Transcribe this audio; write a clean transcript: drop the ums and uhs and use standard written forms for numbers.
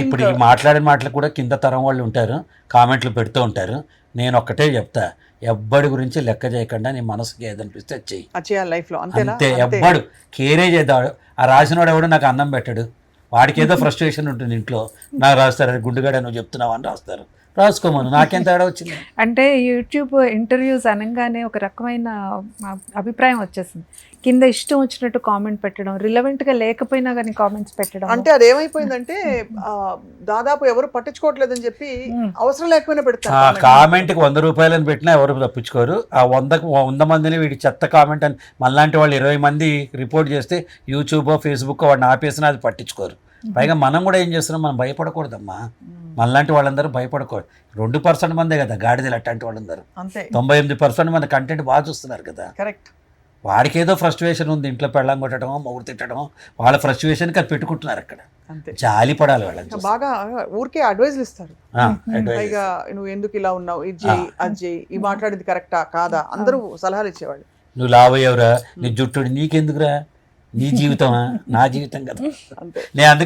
ఇప్పుడు ఈ మాట్లాడిన మాటలు కూడా కింద తరం వాళ్ళు ఉంటారు, కామెంట్లు పెడుతూ ఉంటారు. నేను ఒక్కటే చెప్తా, ఎవ్వడి గురించి లెక్క చేయకుండా నీ మనసుకి ఏదనిపిస్తే అది చెయ్యి, చేయాలి లైఫ్ లో, అంతేనా? అంతే. ఎవ్వడు కేరే చేద్దాడు. ఆ రాసినవాడు ఎవడు నాకు అన్నం పెట్టాడు, వాడికి ఏదో ఫ్రస్ట్రేషన్ ఉంటుంది ఇంట్లో, నాకు రాస్తారు అది గుండుగాడ నువ్వు చెప్తున్నావు అని రాస్తారు, రాసుకోమను, నాకేం తేడా వచ్చింది. అంటే యూట్యూబ్ ఇంటర్వ్యూస్ అనగానే ఒక రకమైన అభిప్రాయం వచ్చేసింది, కింద ఇష్టం వచ్చినట్టు కామెంట్ పెట్టడం, రిలవెంట్ గా లేకపోయినా కానీ కామెంట్స్ పెట్టడం. అంటే అది ఏమైపోయిందంటే దాదాపు ఎవరు పట్టించుకోవట్లేదని చెప్పి అవసరం లేకపోయినా ఆ పెడతారు. కామెంట్కి 100 రూపాయలని పెట్టినా ఎవరు తప్పించుకోరు. ఆ 100 మందిని వీడి చెత్త కామెంట్ అని మనలాంటి వాళ్ళు 20 మంది రిపోర్ట్ చేస్తే యూట్యూబ్ ఫేస్బుక్ వాడిని ఆపేసినా అది పట్టించుకోరు. పైగా మనం కూడా ఏం చేస్తున్నాం, మనం భయపడకూడదమ్మా. మనలాంటి వాళ్ళందరూ భయపడకూడదు. 2% మందే కదా గాడిదలు అట్లాంటి వాళ్ళందరూ. అంతే, 99% మన కంటెంట్ బాగా చూస్తున్నారు కదా. కరెక్ట్. వాడికి ఏదో ఫ్రస్ట్రేషన్ ఉంది, ఇంట్లో పెళ్ళం కొట్టడం మొగుడు తిట్టడం, వాళ్ళ ఫ్రస్ట్రేషన్కి అది పెట్టుకుంటున్నారు అక్కడ. అంతే, జాలి పడాలి వాళ్ళని చూసి. బాగా ఊరికే అడ్వైజ్లు ఇస్తారు. advice. పైగా నువ్వు ఎందుకు ఇలా ఉన్నావు, ఇది చేయి అది చేయి, ఈ మాట్లాడేది కరెక్టా కాదా, అందరూ సలహాలు ఇచ్చేవాళ్ళు. నువ్వు లావయ్యవరా, నీ జుట్టుడు నీకెందుకురా, నీ జీవితమా, నా జీవితం కదా. అంతే. నేను అందుకు